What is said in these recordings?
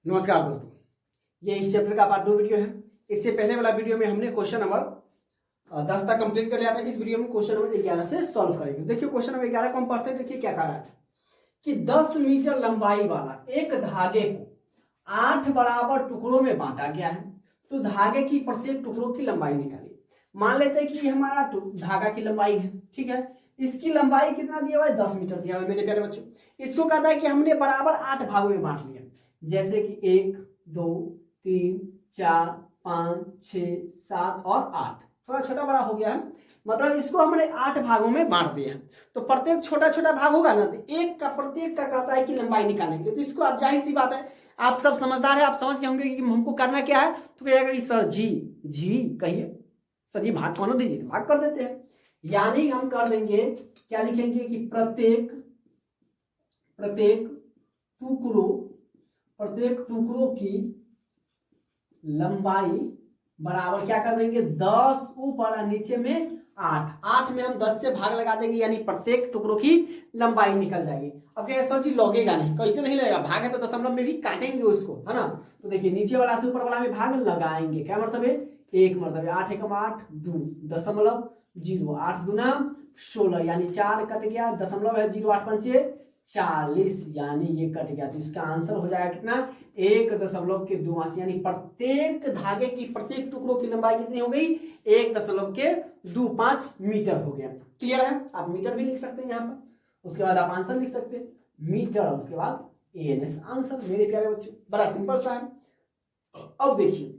नमस्कार दोस्तों, ये इस चैप्टर का पार्ट 2 वीडियो है। इससे पहले वाला वीडियो में हमने क्वेश्चन नंबर 10 तक कंप्लीट कर लिया था। इस वीडियो में क्वेश्चन नंबर 11 से सॉल्व करेंगे। देखिए क्वेश्चन नंबर 11 को हम पढ़ते हैं। देखिए क्या कह रहा है कि 10 मीटर लंबाई वाला एक धागे को 8 बराबर टुकड़ों में बांटा गया है, तो धागे की प्रत्येक टुकड़ों की लंबाई निकालिए। मान लेते हैं कि ये हमारा धागा की लंबाई है, ठीक है। इसकी लंबाई कितना दिया हुआ है? 10 मीटर दिया हुआ है मेरे प्यारे बच्चों। इसको कहता है कि हमने बराबर 8 भागों में बांट लिया, जैसे कि 1 2 3 4 5 6 7 और 8। थोड़ा छोटा बड़ा हो गया है, मतलब इसको हमने 8 भागों में बांट दिया है। तो प्रत्येक छोटा छोटा भाग होगा ना, तो एक का प्रत्येक का कहता है कि लंबाई निकालने के लिए। तो इसको आप जाहिर सी बात है, आप सब समझदार है, आप समझ के होंगे कि हमको करना क्या है। तो कहिएगा कि सर जी कहिए सर जी भाग कौन दीजिए, तो भाग कर देते हैं। यानी हम कर देंगे, क्या लिखेंगे कि प्रत्येक टुकड़ों की लंबाई बराबर क्या कर देंगे? 10 ऊपर और नीचे में 8 में हम 10 से भाग लगा देंगे, यानी प्रत्येक टुकड़ों की लंबाई निकल जाएगी। अब क्या सर जी लगेगा नहीं, कैसे नहीं लगेगा? भाग है तो दशमलव में भी काटेंगे उसको, है ना। तो देखिए नीचे वाला से ऊपर वाला में भाग लगाएंगे। क्या मतलब है? एक मतलब 8 एकम 8 2 दशमलव 0 8 दूना 16, यानी 4 कट गया, दशमलव है 0 8 पंचे 40, यानी ये कट गया। तो इसका आंसर हो जाएगा कितना? 1.2 यानी प्रत्येक धागे की प्रत्येक टुकड़ों की लंबाई कितनी हो गई? 1.25 मीटर हो गया। क्लियर है? आप मीटर भी लिख सकते हैं यहाँ पर, उसके बाद आप आंसर लिख सकते हैं मीटर, और उसके बाद ANS आंसर। मेरे प्यारे बच्चों बड़ा सिंपल सा है। अब देखिए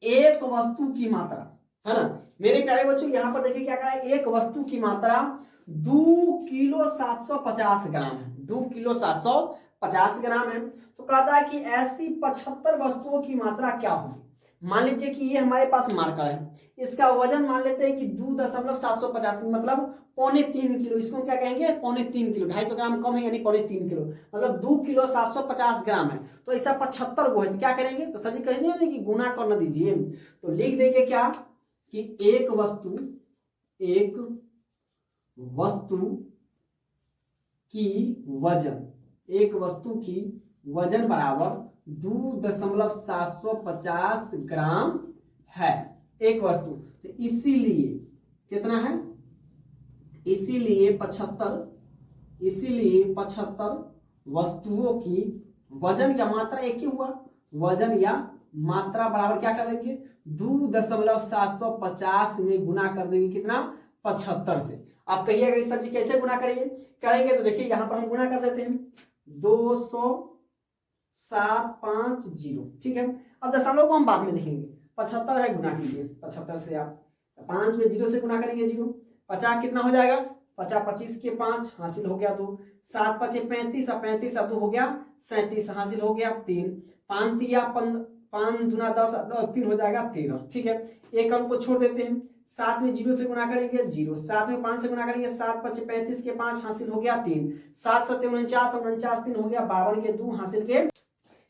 एक वस्तु की मात्रा, है ना मेरे प्यारे बच्चों, यहां पर देखिए क्या करा है। एक वस्तु की मात्रा 2 किलो 750 ग्राम है। 2 किलो 750 ग्राम है। तो कहता है कि ऐसी 75 वस्तुओं की मात्रा क्या होगी। मान लीजिए कि ये हमारे पास मार्कर है, इसका वजन मान लेते हैं कि 2.750 मतलब 3.25 किलो। इसको क्या कहेंगे? 3.25 किलो। 250 ग्राम कम है, यानी 3.25 किलो, मतलब 2 किलो 750 ग्राम है। तो ऐसा 75 वो है, तो क्या करेंगे? तो सर जी कहेंगे कि गुना कर न दीजिए, तो लिख देंगे क्या कि एक वस्तु की वजन बराबर 2.750 ग्राम है एक वस्तु। तो इसीलिए कितना है? इसीलिए 75 वस्तुओं की वजन या मात्रा एक ही हुआ, वजन या मात्रा बराबर क्या करेंगे? 2.750 में गुना कर देंगे कितना? 75 से। आप कहिएगा सर जी कैसे गुना करेंगे? तो देखिए यहां पर हम गुना कर देते हैं 20750, ठीक है। अब दशमलव को हम बाद में देखेंगे। 75 है, गुना कीजिए 75 से। आप 5 में 0 से गुना करेंगे 0, 50 कितना हो जाएगा? 50 25 के 5 हासिल हो गया 2, 7 5 35 और 35 2 हो गया 37 हासिल हो गया 3, 5 3 5 दूना 10 10 3 हो जाएगा 13, ठीक है। एक अंक को छोड़ देते हैं, 7 में 0 से गुना करेंगे 0, 7 में 5 से गुना करेंगे 7 5 35 के 5 हासिल हो गया 3, 7 7 49 49 3 हो गया 52 के 2 हासिल के,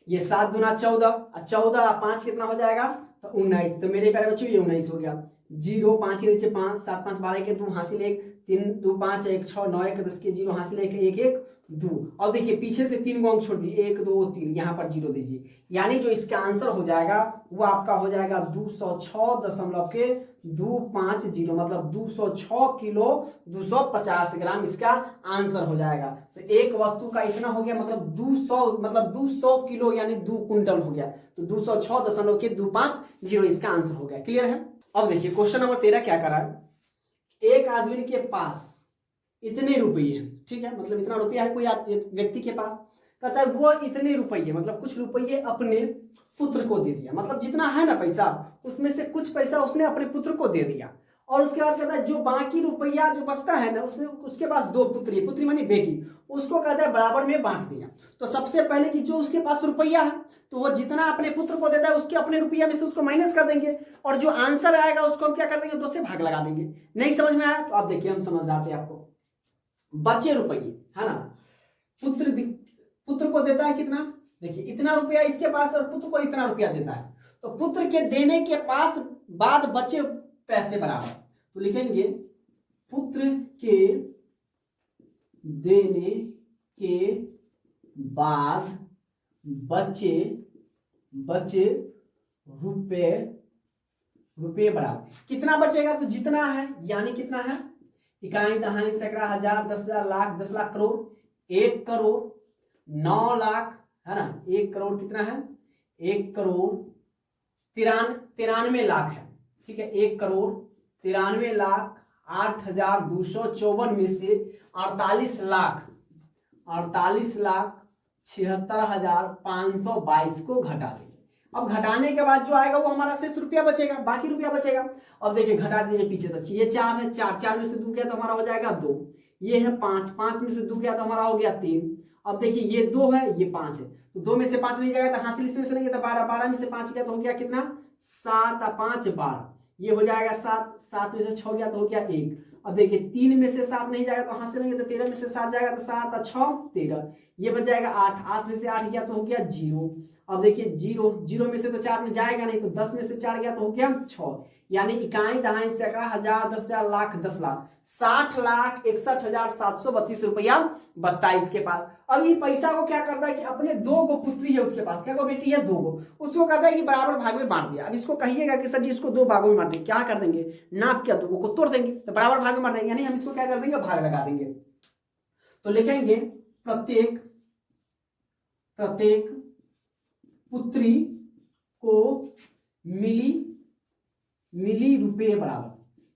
ये 7 दूना 14, 14 5 कितना हो जाएगा? तो 19। तो मेरे प्यारे बच्चों ये 19 हो गया। 0 5 के नीचे 5, 7 5 12 के 2 हासिल 1, 3 2 5 1 6 9 1 10 के 0 हासिल 1 1 1 2। और देखिए पीछे से 3 अंक छोड़ दीजिए, 1 2 3, यहाँ पर 0 दीजिए, यानी जो इसका आंसर हो जाएगा वो आपका हो जाएगा 206.25, मतलब 206 किलो 250 ग्राम इसका आंसर हो जाएगा। तो एक वस्तु का इतना हो गया, मतलब 200 किलो यानी 2 कुंटल हो गया। तो 206.25 इसका आंसर हो गया। क्लियर है? अब देखिए क्वेश्चन नंबर 13 क्या करा है। एक आदमी के पास इतने रुपये, ठीक है, मतलब इतना रुपया है कोई व्यक्ति के पास। कहता है वो इतने रुपये, मतलब कुछ रुपये अपने पुत्र को दे दिया, मतलब जितना है ना पैसा उसमें से कुछ पैसा उसने अपने पुत्र को दे दिया। और उसके बाद कहता है जो बाकी रुपया जो बचता है ना, उसके पास 2 पुत्री मानी बेटी, उसको कहता है बराबर में बांट दिया। तो सबसे पहले कि जो उसके पास रुपया है, तो वो जितना अपने पुत्र को देता है उसके अपने रुपया में से उसको माइनस कर देंगे, और जो आंसर आएगा उसको हम क्या कर देंगे? 2 से भाग लगा देंगे। नहीं समझ में आया तो आप देखिए हम समझ जाते हैं आपको। बचे रुपये, है ना, पुत्र को देता है कितना? देखिए इतना रुपया इसके पास, और पुत्र को इतना रुपया देता है। तो पुत्र के देने के पास बाद बचे पैसे बराबर, तो लिखेंगे पुत्र के देने के बाद बचे बचे रुपए बराबर कितना बचेगा, तो जितना है, यानी कितना है, इकाई दहाई सैकड़ा हजार 10,000 लाख 10 लाख करोड़, 1 करोड़ 9 लाख है ना, 1 करोड़ कितना है, 1 करोड़ 93 लाख है, ठीक है। 1 करोड़ 93 लाख 8,254 में से 48 लाख 76,522 को घटा देंगे। अब घटाने के बाद जो आएगा वो हमारा शेष रुपया बचेगा, बाकी रुपया बचेगा। अब देखिए घटा दीजिए पीछे तक, ये 4 है, 4 में से 2 गया तो हमारा हो जाएगा 2, ये है 5 में से 2 गया तो हमारा हो गया 3। अब देखिए ये 2 है, ये 5 है, तो 2 में से 5 नहीं जाएगा तो हासिल इसमें से लेंगे तो 12 में से 5 गया तो हो गया कितना, 7 और 5 12, ये हो जाएगा 7 में से 6 गया तो हो गया 1। अब देखिए 3 में से 7 नहीं जाएगा तो हासिल लेंगे तो 13 में से 7 जाएगा तो 7 और 6 13, ये बच जाएगा 8 में से 8 गया तो हो गया 0। अब देखिए 0 में से तो 4 में जाएगा नहीं, तो 10 में से 4 गया तो हो गया 6, यानी इकाई दहाई सैकड़ा हजार 10,000 लाख 10 लाख 60,61,732 रुपया बचता है इसके पास। अब ये पैसा को क्या करता है कि अपने 2 गो पुत्री है उसके पास, क्या को बेटी है 2 गो, उसको कहता है कि बराबर भाग में बांट दिया। अब इसको कहिएगा कि सर जी इसको 2 भागों में बांट देंगे, क्या कर देंगे, नाप क्या 2 को तोड़ देंगे तो बराबर भाग में बांट देंगे, यानी हम इसको क्या कर देंगे, भाग लगा देंगे। तो लिखेंगे प्रत्येक पुत्री को मिली रुपये बराबर,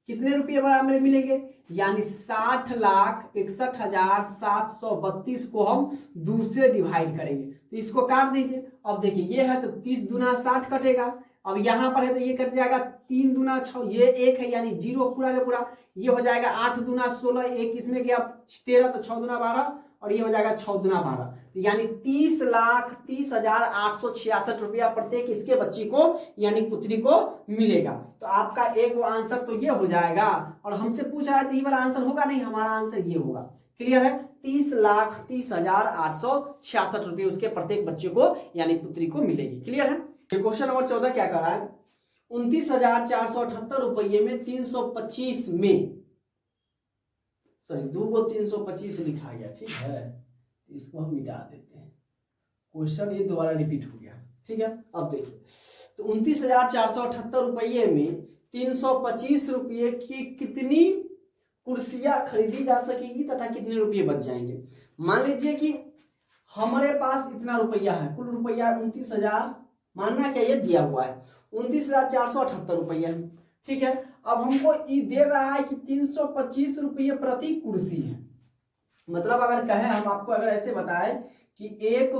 कितने रुपये बराबर मिलेंगे, यानी 60,61,732 को हम 2 से डिवाइड करेंगे, तो इसको काट दीजिए। अब देखिए ये है तो 30 दूना 60 कटेगा, अब यहाँ पर है तो ये कट जाएगा 3 दूना 6, ये 1 है यानी 0 पूरा का पूरा, ये हो जाएगा 8 दूना 16, 1 इसमें गया 13 तो 6 दूना 12 और ये हो जाएगा 6 दूना 12, यानी 30,30,866 रुपया प्रत्येक इसके बच्ची को यानी पुत्री को मिलेगा। तो आपका एक वो आंसर तो ये हो जाएगा, और हमसे पूछ रहा है तो ये वाला आंसर होगा नहीं, हमारा आंसर ये होगा। क्लियर है, 30,30,866 रुपये उसके प्रत्येक बच्चे को यानी पुत्री को मिलेगी। क्लियर है। क्वेश्चन नंबर 14 क्या कर रहा है, 29,478 रुपये में 325 में, सॉरी 2 को 325 लिखा गया, ठीक है, इसको हम मिटा देते हैं, क्वेश्चन ये दोबारा रिपीट हो गया, ठीक है। अब देखिए तो 29,478 रुपये में 325 रुपये की कितनी कुर्सियां खरीदी जा सकेगी तथा कितने रुपये बच जाएंगे। मान लीजिए कि हमारे पास इतना रुपया है, कुल रुपया 29,000, मानना क्या ये दिया हुआ है 29,478 रुपया है, ठीक है। अब हमको ये दे रहा है कि 325 रुपये प्रति कुर्सी है, मतलब अगर कहे हम आपको अगर ऐसे बताए कि एक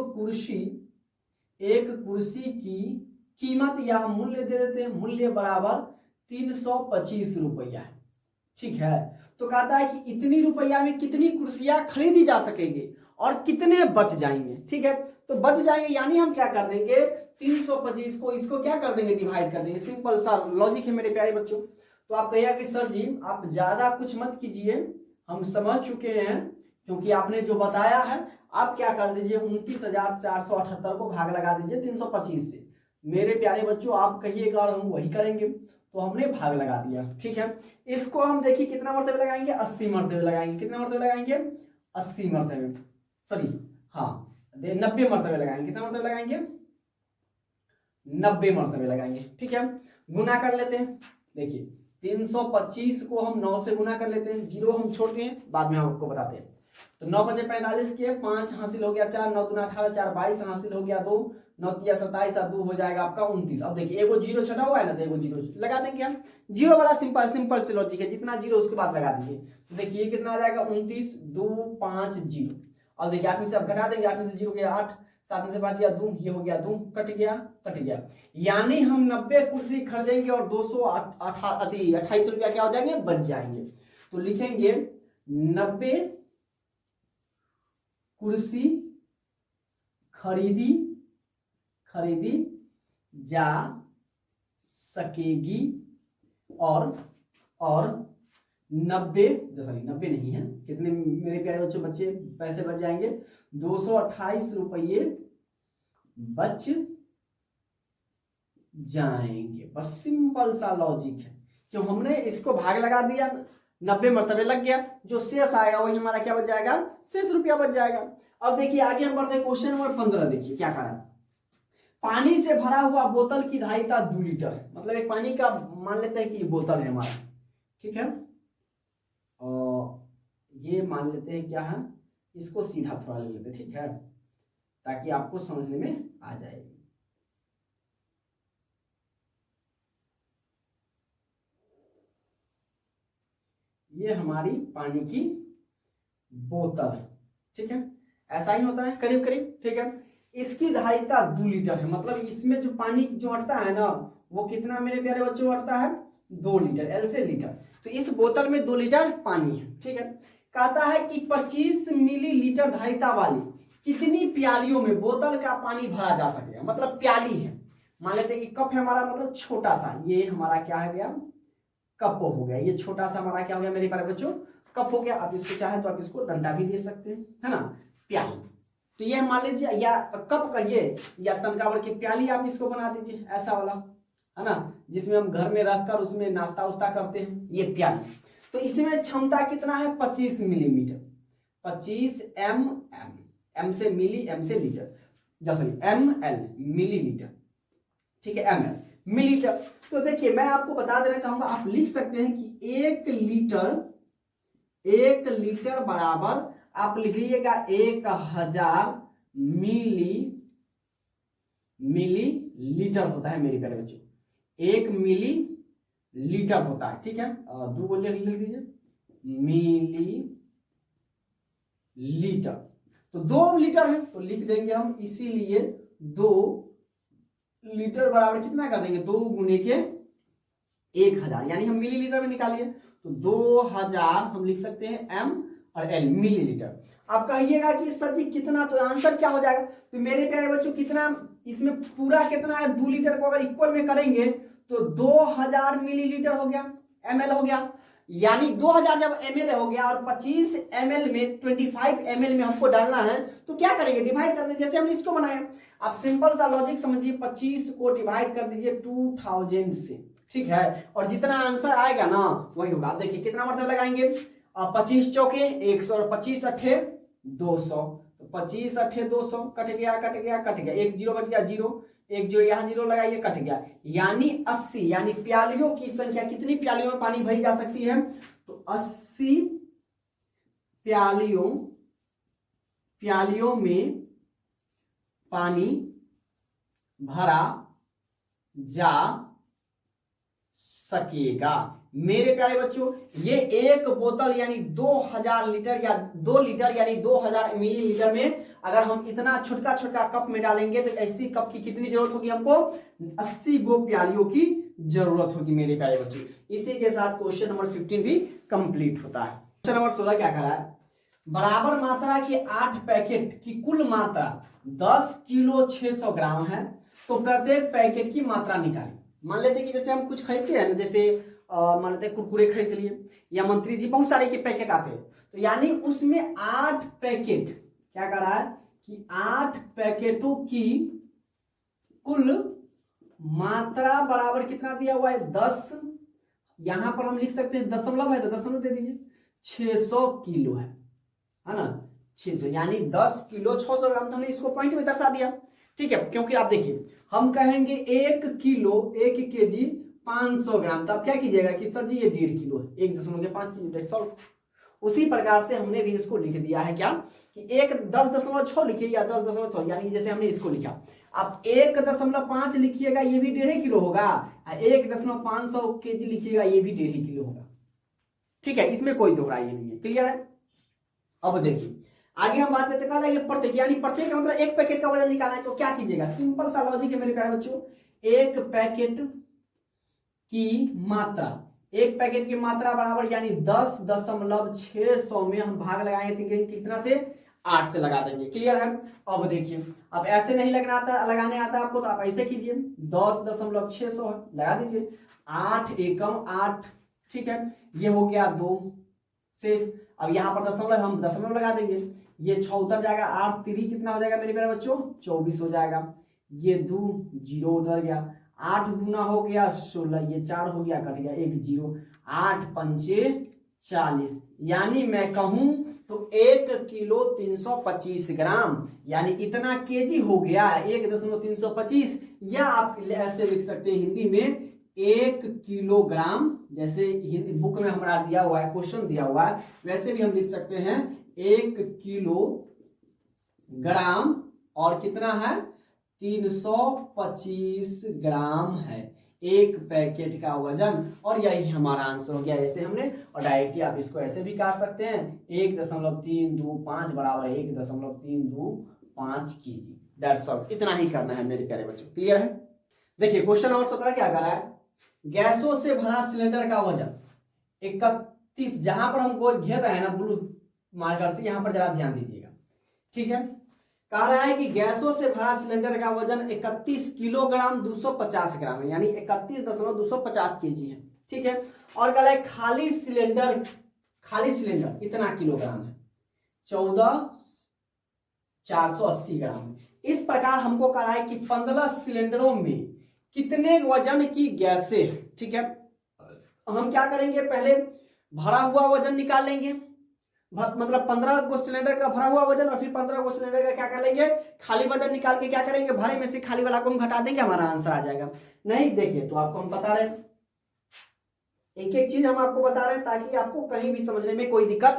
कुर्सी की कीमत या मूल्य दे देते हैं, मूल्य बराबर 325 रुपया है, ठीक है। तो कहता है कि इतनी रुपया में कितनी कुर्सियां खरीदी जा सकेंगी और कितने बच जाएंगे, ठीक है। तो बच जाएंगे यानी हम क्या कर देंगे 325 को इसको क्या कर देंगे, डिवाइड कर देंगे, सिंपल सा लॉजिक है मेरे प्यारे बच्चों। तो आप कहिएगा कि सर जी आप ज्यादा कुछ मत कीजिए, हम समझ चुके हैं, क्योंकि आपने जो बताया है आप क्या कर दीजिए 29,478 को भाग लगा दीजिए 325 से। मेरे प्यारे बच्चों आप कहिएगा और हम वही करेंगे, तो हमने भाग लगा दिया, ठीक है। इसको हम देखिए कितना मरतबे लगाएंगे, 80 मरतबे लगाएंगे, कितना मरतबे लगाएंगे 80 मरतबे, सॉरी हाँ 90 मरतबे लगाएंगे, कितना मरतबे लगाएंगे 90 मरतबे लगाएंगे, ठीक है। गुना कर लेते हैं, देखिए 325 को हम 9 से गुना कर लेते हैं, 0 हम छोड़ते हैं बाद में हम आपको बताते हैं। तो 9 बजे 45 के 5 हासिल हो गया 4, 9 दूना 18, 4 22 हासिल हो गया 2, 9 तिया 27 और 2 हो जाएगा आपका 29। अब देखिए एगो 0 छटा हुआ है ना, तो एगो 0 लगा देंगे हम, 0 वाला सिंपल से लॉजिक है, जितना 0 उसके बाद लगा दीजिए। तो देखिए कितना आ जाएगा 29 2 5 0। अब देखिए 8 में से आप घटा देंगे, 8 में से 0 गया 8, 7 में से 5 गया 2, ये हो गया 2, कट गया, यानी हम 90 कुर्सी खरीदेंगे और 228 रुपया क्या हो जाएंगे बच जाएंगे। तो लिखेंगे 90 कुर्सी खरीदी जा सकेगी और 90 नहीं है, कितने मेरे प्यारे बच्चे पैसे बच जाएंगे 228 रुपये बच जाएंगे। बस सिंपल सा लॉजिक है, क्यों हमने इसको भाग लगा दिया 90 मरतबे लग गया, जो शेष आएगा वही हमारा क्या बच जाएगा, शेष रुपया बच जाएगा। अब देखिए आगे हम बढ़ते हैं क्वेश्चन नंबर 15। देखिए क्या करा, पानी से भरा हुआ बोतल की धारिता 2 लीटर, मतलब एक पानी का मान लेते हैं कि बोतल है हमारा, ठीक है, और ये मान लेते हैं क्या है, इसको सीधा थोड़ा ले लेते, ठीक है, ताकि आपको समझने में आ जाए। ये हमारी पानी की बोतल है, ठीक है, ऐसा ही होता है करीब करीब, ठीक है। इसकी धारिता 2 लीटर है, मतलब इसमें जो पानी जो अटता है ना वो कितना मेरे प्यारे बच्चों अटता है, 2 लीटर, एल से लीटर। तो इस बोतल में 2 लीटर पानी है, ठीक है। कहता है कि 25 मिलीलीटर धारिता वाली कितनी प्यालियों में बोतल का पानी भरा जा सकेगा, मतलब प्याली है, मान लेते हैं कि कप है हमारा, मतलब छोटा सा, ये हमारा क्या है गया, कप हो गया, ये छोटा सा हमारा क्या हो गया मेरे प्यारे बच्चों, कप हो गया। आप इसको चाहे तो आप इसको डंडा भी दे सकते हैं, है ना, प्याली। तो ये मान लीजिए या कप कहिए या तनकावर की प्याली आप इसको बना दीजिए, ऐसा वाला, है ना, जिसमें हम घर में रखकर उसमें नाश्ता उस्ता करते हैं, ये प्याली। तो इसमें क्षमता कितना है, 25 मिलीमीटर, 25 एम से मिली, एम से लीटर, सॉरी ml मिलीलीटर, ठीक है, ml मिलीलीटर। तो देखिए मैं आपको बता देना चाहूंगा, आप लिख सकते हैं कि 1 लीटर बराबर, आप लिख लीजिएगा 1000 मिलीलीटर होता है मेरे प्यारे बच्चों, 1 मिली लीटर होता है, ठीक है, 2 बोलिए लिख दीजिए, मिलीलीटर। तो 2 लीटर है तो लिख देंगे हम, इसीलिए 2 लीटर बराबर कितना कर देंगे, 2 गुने के 1000, यानी हम मिलीलीटर में निकालिए तो 2000 हम लिख सकते हैं एम और एल मिलीलीटर। आप कहिएगा कि सर जी कितना, तो आंसर क्या हो जाएगा, तो मेरे प्यारे बच्चों कितना इसमें पूरा कितना है, 2 लीटर को अगर इक्वल में करेंगे तो 2000 मिलीलीटर हो गया, ml हो गया, यानी 2000 जब ml हो गया और 25 ml में 25 ml में हमको डालना है, तो क्या करेंगे, डिवाइड कर देंगे, जैसे हमने इसको बनाया। आप सिंपल सा लॉजिक समझिए, 25 को डिवाइड कर दीजिए 2000 से, ठीक है, और जितना आंसर आएगा ना वही होगा। आप देखिए कितना मतलब लगाएंगे, 25 चौके 100 और 25 अट्ठे 200, तो 25 अट्ठे 200, कट गया कट गया कट गया, एक जीरो बच गया, जीरो, एक जीरो यहाँ जीरो लगाइए, कट गया, यानी 80, यानी प्यालियों की संख्या, कितनी प्यालियों में पानी भरी जा सकती है, तो 80 प्यालियों में पानी भरा जा सकेगा। मेरे प्यारे बच्चों ये एक बोतल यानी 2000 लीटर या 2 लीटर यानी 2000 मिलीलीटर में अगर हम इतना छोटा छोटा कप में डालेंगे तो ऐसी कप की कितनी जरूरत होगी हमको, 80 गो प्यालियों की जरूरत होगी मेरे प्यारे बच्चों। इसी के साथ क्वेश्चन नंबर 15 भी कंप्लीट होता है। क्वेश्चन नंबर 16 क्या करा है, बराबर मात्रा के 8 पैकेट की कुल मात्रा 10 किलो 600 ग्राम है, तो प्रत्येक पैकेट की मात्रा निकालें। मान लेते कि जैसे हम कुछ खरीदते हैं ना, जैसे मान लेते कुरकुरे खरीद लिए या मंत्री जी बहुत सारे के पैकेट आते हैं, तो यानी उसमें 8 पैकेट क्या कर रहा है कि 8 पैकेटों की कुल मात्रा बराबर कितना दिया हुआ है 10, यहां पर हम लिख सकते हैं दशमलव है तो दशमलव दे दीजिए, 600 किलो है ना, 600 यानी 10 किलो 600 ग्राम, तो हमने इसको पॉइंट में दर्शा दिया, ठीक है। क्योंकि आप देखिए हम कहेंगे 1 किलो 1 केजी 500 ग्राम, तो आप क्या कीजिएगा कि सर जी ये 1.5 किलो है, 1.5 किलो 100। उसी प्रकार से हमने भी इसको लिख दिया है क्या कि 10.6 लिखिए या 10.6, यानी जैसे हमने इसको लिखा, आप 1.5 लिखिएगा ये भी 1.5 किलो होगा, 1.5 केजी लिखिएगा ये भी 1.5 किलो होगा, ठीक है, इसमें कोई दोहराई नहीं है, क्लियर है। अब देखिए आगे हम बात करते हैं प्रत्येक, यानी प्रत्येक मतलब एक पैकेट का वजन निकालना है, तो क्या कीजिएगा, सिंपल सा लॉजिक है मेरे प्यारे बच्चों, एक पैकेट की मात्रा, एक पैकेट की मात्रा बराबर यानी 10.600 में हम भाग लगाएंगे कितना से, 8 से लगा देंगे, क्लियर है। अब देखिए अब ऐसे नहीं लगाने आता आपको, तो आप ऐसे कीजिए 10.600 लगा दीजिए, 8 एकम 8, ठीक है, ये हो गया 2 शेष। अब यहाँ पर दशमलव, हम दशमलव लगा देंगे, ये 6 उतर जाएगा, 8 3 कितना हो जाएगा मेरे प्यारे बच्चों 24 हो जाएगा, ये 2 0 उतर गया, 8 दूना हो गया 16, ये 4 हो गया कट गया 1 0, 8 पंचे 40, यानी मैं कहूं तो 1 किलो 325 ग्राम, यानी इतना केजी हो गया 1.325, या आप ऐसे लिख सकते हैं हिंदी में 1 किलोग्राम, जैसे हिंदी बुक में हमारा दिया हुआ है, क्वेश्चन दिया हुआ है, वैसे भी हम लिख सकते हैं 1 किलो ग्राम, और कितना है 325 ग्राम है एक पैकेट का वजन, और यही हमारा आंसर हो गया। ऐसे हमने, और डायरेक्टली आप इसको ऐसे भी काट सकते हैं 1.325 बराबर 1.325 केजी। दैट्स ऑल, इतना ही करना है मेरे प्यारे बच्चों, क्लियर है। देखिए क्वेश्चन नंबर 17 क्या कर रहा है, गैसों से भरा सिलेंडर का वजन 31, जहां पर हम गोल घेर रहे हैं ना ब्लू मार्कर से, यहां पर जरा ध्यान दीजिएगा, ठीक है। कह रहा है कि गैसों से भरा सिलेंडर का वजन 31 किलोग्राम 250 ग्राम है, यानी 31.250 केजी है, ठीक है। और कह रहा है खाली सिलेंडर इतना किलोग्राम है, 14,480 ग्राम। इस प्रकार हमको कह रहा है कि 15 सिलेंडरों में कितने वजन की गैसें, ठीक है। हम क्या करेंगे, पहले भरा हुआ वजन निकाल लेंगे, मतलब 15 गो सिलेंडर का भरा हुआ वजन, और फिर 15 गो सिलेंडर का क्या कर लेंगे, खाली वजन निकाल के क्या करेंगे, भरे में से खाली वाला को हम घटा देंगे, हमारा आंसर आ जाएगा। नहीं देखिए, तो आपको हम बता रहे हैं, एक एक चीज हम आपको बता रहे हैं ताकि आपको कहीं भी समझने में कोई दिक्कत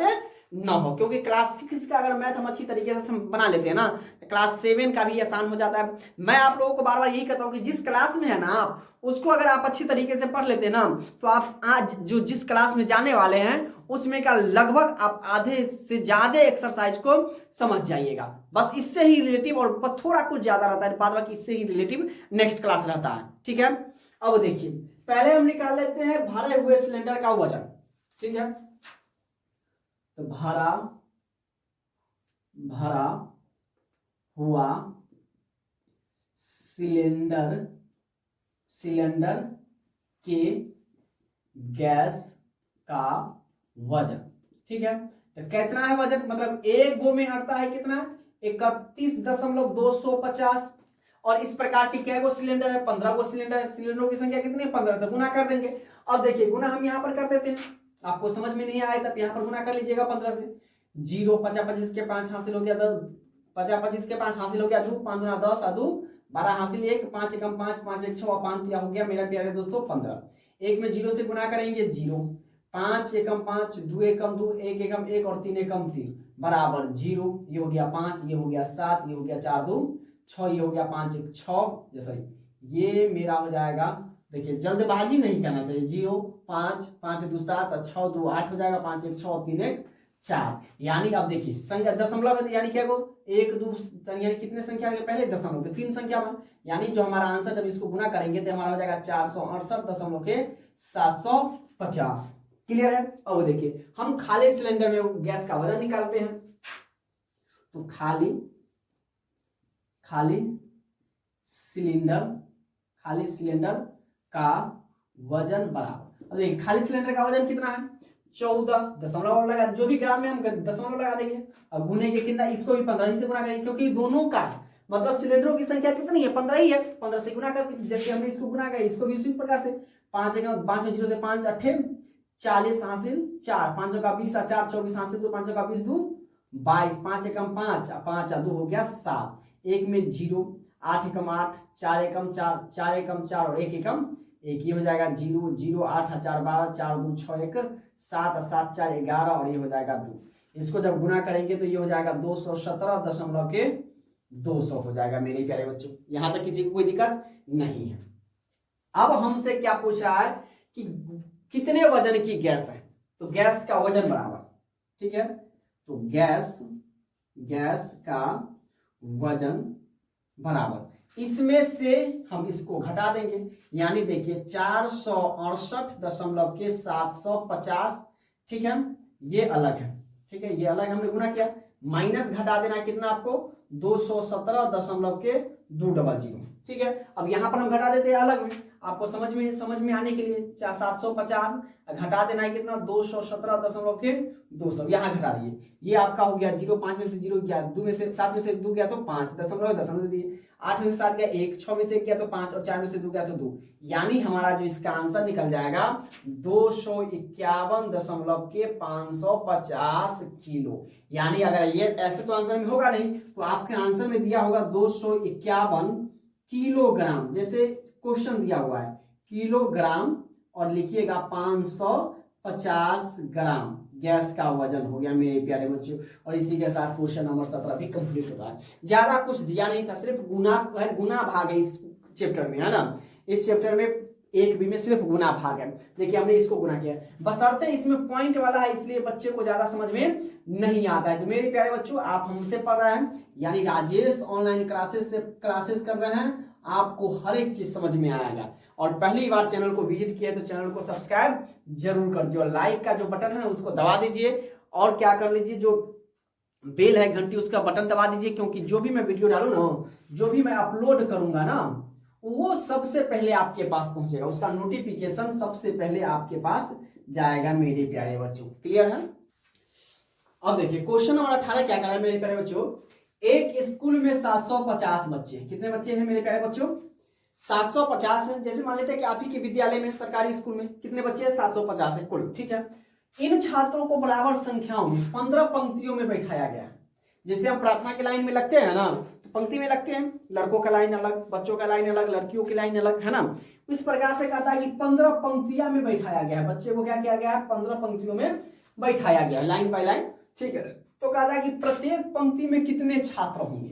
ना हो, क्योंकि क्लास 6 का अगर मैथ हम अच्छी तरीके से बना लेते हैं ना, तो क्लास 7 का भी आसान हो जाता है। मैं आप लोगों को बार बार यही कहता हूं कि जिस क्लास में है ना आप, उसको अगर आप अच्छी तरीके से पढ़ लेते हैं ना, तो आप आज जो जिस क्लास में जाने वाले हैं उसमें का लगभग आप आधे से ज्यादा एक्सरसाइज को समझ जाइएगा। बस इससे ही रिलेटिव, और थोड़ा कुछ ज्यादा रहता है, बाद बाकी इससे ही रिलेटिव नेक्स्ट क्लास रहता है, ठीक है। अब देखिए, पहले हम निकाल लेते हैं भरे हुए सिलेंडर का वजन, ठीक है। तो भरा हुआ सिलेंडर के गैस का वजन, ठीक है। तो कितना है वजन, मतलब एक गो में आता है कितना, 31.250, और इस प्रकार की क्या गो सिलेंडर है, 15 गो सिलेंडर है। सिलेंडरों की संख्या कितनी है, 15, तो गुना कर देंगे। अब देखिए गुना हम यहां पर कर देते हैं, आपको समझ में नहीं आए तब यहां पर गुना कर लीजिएगा 15 से। 0 50 25 के 5 हासिल हो गया, 10 50 25 के 5 हासिल हो गया, 2 5 गुना 10 और 2 12 हासिल, 1 5 एकम 5 5 1 6 5 दिया हो गया मेरा प्यारे दोस्तों 15। एक में 0 से गुना करेंगे 0, 5 एकम 5, 2 एकम 2, 1 एकम 1 और 3 एकम 3 बराबर 0। ये हो गया 5, ये हो गया 7, ये हो गया 4 2 6, ये हो गया 5 1 6, सॉरी ये मेरा हो जाएगा, देखिए जल्दबाजी नहीं करना चाहिए, 0 5 5 2 7 और 6 2 8 हो जाएगा, 5 1 6 3 1 4। यानी अब देखिए संख्या दशमलव है, यानी क्या को 1 2, यानी कितने संख्या के पहले दशमलव, तो 3 संख्या में, यानी जो हमारा आंसर जब इसको गुना करेंगे तो हमारा हो जाएगा 468.750। क्लियर है। अब देखिए हम खाली सिलेंडर में गैस का वजन निकालते हैं, तो खाली सिलेंडर का वजन बराबर, अब देखिए खाली सिलेंडर का वजन कितना है, 14 दशमलव लगा, जो भी ग्राम में हम दशमलव लगा देंगे, अब गुने के कितना, इसको भी 15 से गुना करेंगे, क्योंकि दोनों का मतलब सिलेंडरों की संख्या कितनी है, 15 ही है, 15 से गुना कर, जैसे हमने इसको गुना किया इसको भी इसी प्रकार से, 5 में 0 से 5 8 40 हासिल 4, 5 का 20 और 4 24 हासिल 2, 5 का 20 2 22, 5 एकम 5 5 2 हो गया 7, 1 में 0, 8 एकम 8, 4 एकम 4, 4 एकम 4 और 1 एकम 1, ये हो जाएगा 0 0 8 4 12 4 2 6 1 7 7 4 11 और ये हो जाएगा 2। इसको जब गुना करेंगे तो ये हो जाएगा 217.200 हो जाएगा मेरे प्यारे बच्चों। यहां तक किसी को कोई दिक्कत नहीं है। अब हमसे क्या पूछ रहा है कि कितने वजन की गैस है, तो गैस का वजन बराबर, ठीक है, तो गैस का वजन बराबर, इसमें से हम इसको घटा देंगे, यानी देखिए 468.750, ठीक है, ये अलग है, ठीक है, ये अलग हमने गुना किया, माइनस घटा देना कितना आपको 217.200, ठीक है। अब यहां पर हम घटा देते हैं अलग में, आपको समझ में आने के लिए 750, घटा देना है कितना 217.200 यहाँ घटा दिए, ये आपका हो गया 0, 5 में से 0 गया, 2 में से 7 में से 2 गया तो 5, दशमलव दिए, 8 में से 7 गया 1, 6 में से 1 गया तो 5 और 4 में से 2 गया तो 2, यानी हमारा जो इसका आंसर निकल जाएगा 251.550 किलो। यानी अगर ये ऐसे तो आंसर में होगा नहीं, तो आपके आंसर में दिया होगा 251 किलोग्राम, जैसे क्वेश्चन दिया हुआ है किलोग्राम और लिखिएगा 550 ग्राम गैस का वजन हो गया मेरे प्यारे बच्चों। और इसी के साथ क्वेश्चन नंबर 17 भी कंप्लीट होता है। ज्यादा कुछ दिया नहीं था, सिर्फ गुना है, गुना भाग है इस चैप्टर में, है ना। इस चैप्टर में 1B में सिर्फ गुना भाग है। देखिए हमने इसको गुना किया, बशर्ते इसमें पॉइंट वाला है, इसलिए बच्चे को ज्यादा समझ में नहीं आता है। तो मेरे प्यारे बच्चों, आप हमसे पढ़ रहे हैं, यानी राजेश ऑनलाइन क्लासेस से क्लासेस कर रहे हैं, आपको हर एक चीज समझ में आएगा। और पहली बार चैनल को विजिट किया तो चैनल को सब्सक्राइब जरूर कर दीजिए, और लाइक का जो बटन है ना उसको दबा दीजिए, और क्या कर लीजिए, जो बेल है घंटी उसका बटन दबा दीजिए, क्योंकि जो भी मैं वीडियो डालू ना, जो भी मैं अपलोड करूंगा ना, वो सबसे पहले आपके पास पहुंचेगा, उसका नोटिफिकेशन सबसे पहले आपके पास जाएगा मेरे प्यारे बच्चों। क्लियर है। अब देखिए क्वेश्चन नंबर 18 क्या कर रहा है मेरे प्यारे बच्चों। एक स्कूल में 750 बच्चे, कितने बच्चे हैं मेरे प्यारे बच्चों, 750 है। जैसे मान लेते हैं कि आप ही के विद्यालय में, सरकारी स्कूल में कितने बच्चे हैं, 750 है कुल, ठीक है। इन छात्रों को बराबर संख्याओं में 15 पंक्तियों में बैठाया गया है। जैसे हम प्रार्थना के लाइन में लगते हैं ना, तो पंक्ति में लगते हैं, लड़कों का लाइन अलग, बच्चों का लाइन अलग, लड़कियों की लाइन अलग, है ना। इस प्रकार से कहता है कि 15 पंक्तियां में बैठाया गया है, बच्चे को क्या किया गया है, 15 पंक्तियों में बैठाया गया है, लाइन बाय लाइन, ठीक है। तो कहता है कि प्रत्येक पंक्ति में कितने छात्र होंगे।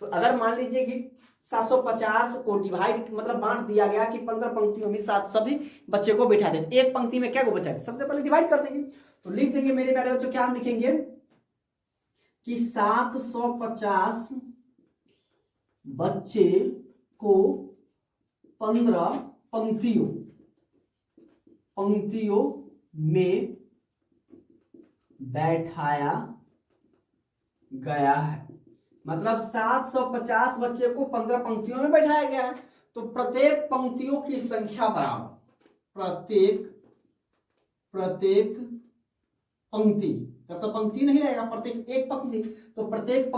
तो अगर मान लीजिए कि 750 को डिवाइड मतलब बांट दिया गया कि 15 पंक्तियों में सभी बच्चे को बैठा देते, एक पंक्ति में क्या को बचा, सबसे पहले डिवाइड कर देंगे। तो लिख देंगे मेरे प्यारे बच्चों, क्या हम लिखेंगे कि 750 बच्चे को 15 पंक्तियों में बैठाया गया है। मतलब 750 बच्चे को 15 पंक्तियों में बैठाया गया है। तो प्रत्येक पंक्तियों की संख्या बराबर, प्रत्येक पंक्ति, तब तो पंक्ति नहीं रहेगा, प्रत्येक एक पंक्ति, तो प्रत्येक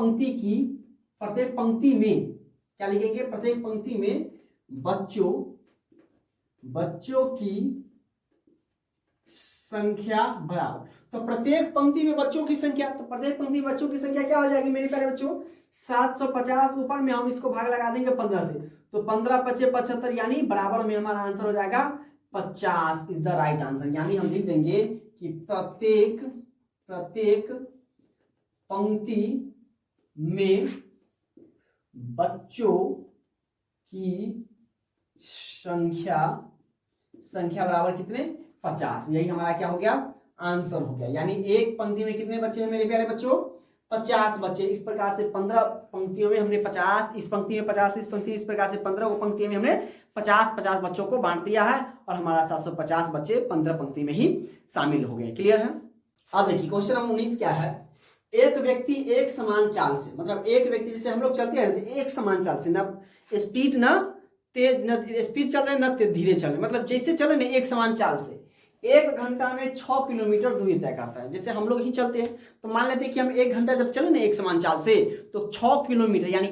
पंक्ति में क्या लिखेंगे, प्रत्येक पंक्ति में बच्चों की संख्या बराबर। तो प्रत्येक पंक्ति में बच्चों की संख्या, तो प्रत्येक पंक्ति में बच्चों की संख्या क्या हो जाएगी मेरे प्यारे बच्चों, 750 ऊपर में हम इसको भाग लगा देंगे 15 से, तो 15 × 5 = 75, यानी बराबर में हमारा आंसर हो जाएगा 50 इज द राइट आंसर। यानी हम लिख देंगे कि प्रत्येक पंक्ति में बच्चों की संख्या बराबर कितने, 50। यही हमारा क्या हो गया, आंसर हो गया। यानी एक पंक्ति में कितने बच्चे हैं मेरे प्यारे बच्चों, 50 बच्चे। इस प्रकार से 15 पंक्तियों में हमने 50, इस पंक्ति में 50, इस प्रकार से 15 पंक्तियों में हमने 50 बच्चों को बांट दिया है, और हमारा 750 बच्चे 15 पंक्ति में ही शामिल हो गए। क्लियर है। अब देखिए क्वेश्चन नंबर 19 क्या है। एक व्यक्ति एक समान चाल से, मतलब एक व्यक्ति जैसे हम लोग चलते हैं एक समान चाल से, ना स्पीड ना तेज, न स्पीड चल रहे न धीरे चल रहे, मतलब जैसे चले ना एक समान चाल से, 1 घंटा में 6 किलोमीटर दूरी तय करता है। जैसे हम लोग ही चलते हैं, तो मान लेते हैं कि हम 1 घंटा जब चले ना एक समान चाल से, तो 6 किलोमीटर यानी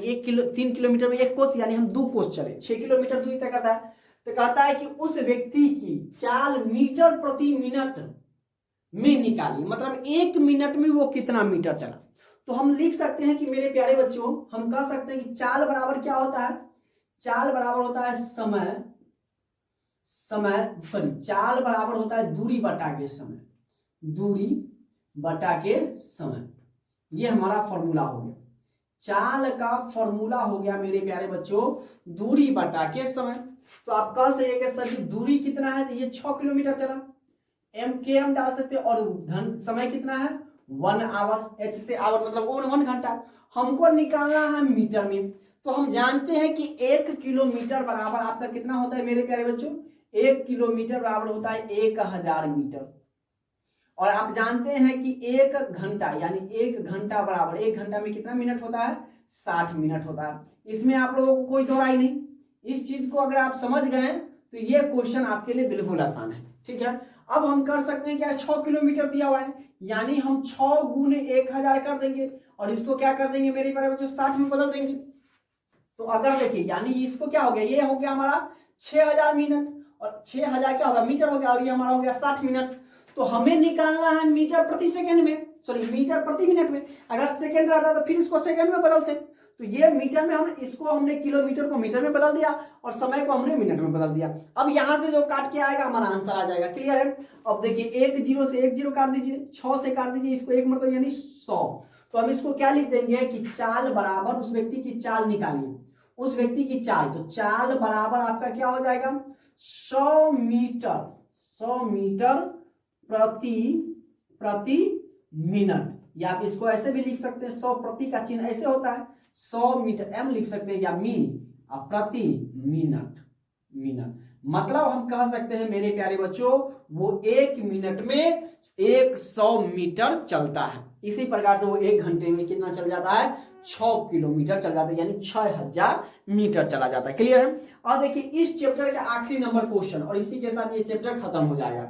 3 किलोमीटर में 1 कोस, यानी हम 2 कोस चले, 6 किलोमीटर दूरी तय करता है। तो कहता है कि उस व्यक्ति की चाल मीटर प्रति मिनट में निकालिए, मतलब 1 मिनट में वो कितना मीटर चला। तो हम लिख सकते हैं कि मेरे प्यारे बच्चों, हम कह सकते हैं कि चाल बराबर क्या होता है, चाल बराबर होता है चाल बराबर होता है दूरी बटा के समय, ये हमारा फॉर्मूला हो गया। चाल का फॉर्मूला हो गया मेरे प्यारे बच्चों दूरी बटा के समय। तो आप कह सकते हैं कि सर दूरी कितना है, तो ये 6 किलोमीटर चला, m डाल सकते हैं, और समय कितना है 1 आवर, h से आवर मतलब 1 घंटा। हमको निकालना है मीटर में, तो हम जानते हैं कि 1 किलोमीटर बराबर आपका कितना होता है मेरे प्यारे बच्चों, 1 किलोमीटर बराबर होता है 1000 मीटर। और आप जानते हैं कि 1 घंटा यानी 1 घंटा बराबर 1 घंटा में कितना मिनट होता है, 60 मिनट होता है। इसमें आप लोगों को कोई दोहराई नहीं। इस चीज को अगर आप समझ गए तो ये क्वेश्चन आपके लिए बिल्कुल आसान है। ठीक है। अब हम कर सकते हैं क्या, 6 किलोमीटर दिया हुआ है, यानी हम 6 गुने 1000 कर देंगे और इसको क्या कर देंगे मेरे प्यारे बच्चों 60 में बदल देंगे। तो अगर देखिए यानी इसको क्या हो गया, ये हो गया हमारा 6000 मिनट और 6000 क्या होगा मीटर हो गया और ये हमारा हो गया 60 मिनट। तो हमें निकालना है मीटर प्रति सेकंड में, सॉरी मीटर प्रति मिनट में। अगर सेकंड रहता तो फिर इसको सेकंड में बदलते। तो ये मीटर में हम इसको हमने किलोमीटर को मीटर में बदल दिया और समय को हमने मिनट में बदल दिया। अब यहां से जो काट के आएगा हमारा आंसर आ जाएगा। क्लियर है। अब देखिए 1 0 से 1 0 काट दीजिए, 6 से काट दीजिए इसको 1 मतलब यानी 100। तो हम इसको क्या लिख देंगे कि चाल बराबर उस व्यक्ति की चाल निकालिए, उस व्यक्ति की चाल। तो चाल बराबर आपका क्या हो जाएगा 100 मीटर प्रति मिनट, या आप इसको ऐसे भी लिख सकते हैं 100 प्रति का चिन्ह ऐसे होता है 100 मीटर एम लिख सकते हैं या मी प्रति मिनट। मतलब हम कह सकते हैं मेरे प्यारे बच्चों वो 1 मिनट में 100 मीटर चलता है। इसी प्रकार से वो 1 घंटे में कितना चल जाता है 6 किलोमीटर चल जाता है, यानी 6000 मीटर चला जाता है। क्लियर है। और देखिए इस चैप्टर का आखिरी नंबर क्वेश्चन और इसी के साथ ये चैप्टर खत्म हो जाएगा।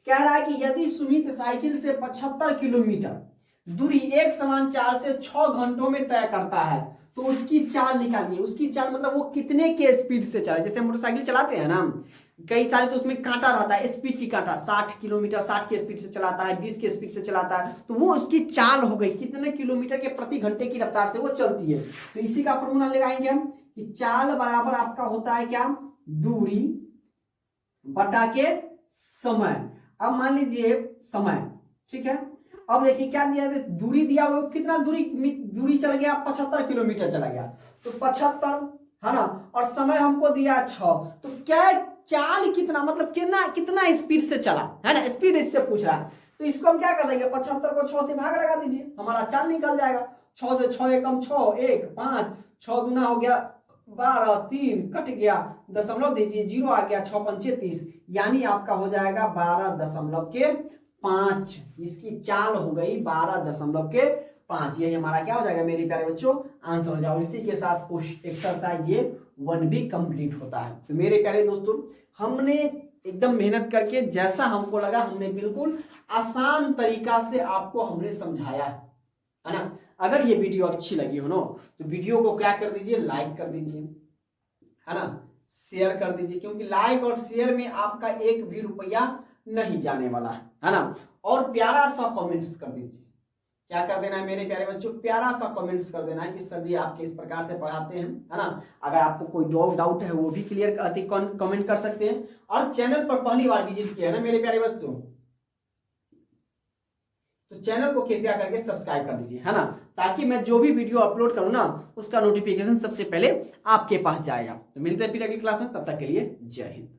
कह रहा है कि यदि सुमित साइकिल से 75 किलोमीटर दूरी एक समान चाल से 6 घंटों में तय करता है तो उसकी चाल निकालिए। उसकी चाल मतलब वो कितने के स्पीड से चला, जैसे मोटरसाइकिल चलाते हैं ना कई सारे, तो उसमें कांटा रहता है स्पीड की कांटा, 60 किलोमीटर 60 के स्पीड से चलाता है, 20 के स्पीड से चलाता है, तो वो उसकी चाल हो गई कितने किलोमीटर के प्रति घंटे की रफ्तार से वो चलती है। तो इसी का फॉर्मूला लगाएंगे हम कि चाल बराबर आपका होता है क्या दूरी बटा के समय। अब मान लीजिए समय, ठीक है। अब देखिए क्या दिया है, दूरी दिया हुआ कितना दूरी चल गया 75 किलोमीटर चला गया, तो 75 है ना, और समय हमको दिया 6, तो क्या चाल कितना मतलब कितना स्पीड से चला है ना, स्पीड इससे पूछ रहा है। तो इसको हम क्या कर देंगे 75 को 6 से भाग लगा दीजिए, हमारा चाल निकल जाएगा। 6 से 6 एकम 6 1 5, 6 दूना हो गया 12, 3 कट गया, दशमलव दीजिए 0 आ गया, 6 पंचे 30, यानी आपका हो जाएगा 12.5। इसकी चाल हो गई 12.5। यही हमारा क्या हो जाएगा मेरे प्यारे बच्चों आंसर हो जाएगा। और इसी के साथ कुछ एक्सरसाइज ये 1 भी कंप्लीट होता है। तो मेरे प्यारे दोस्तों हमने एकदम मेहनत करके जैसा हमको लगा हमने बिल्कुल आसान तरीका से आपको हमने समझाया है ना। अगर ये वीडियो अच्छी लगी हो ना तो वीडियो को क्या कर दीजिए लाइक कर दीजिए, है ना, शेयर कर दीजिए, क्योंकि लाइक और शेयर में आपका 1 भी रुपया नहीं जाने वाला है ना। और प्यारा सा कमेंट्स कर दीजिए। क्या कर देना है मेरे प्यारे बच्चों, प्यारा सा कमेंट्स कर देना है कि सर जी आपके इस प्रकार से पढ़ाते हैं, है ना। अगर आपको कोई डाउट है वो भी क्लियर कमेंट कर सकते हैं। और चैनल पर पहली बार विजिट किया है ना मेरे प्यारे बच्चों, तो चैनल को कृपया करके सब्सक्राइब कर दीजिए, है ना, ताकि मैं जो भी वीडियो अपलोड करूं ना उसका नोटिफिकेशन सबसे पहले आपके पास जाएगा। तो मिलते हैं फिर अगली क्लास में, तब तक के लिए जय हिंद।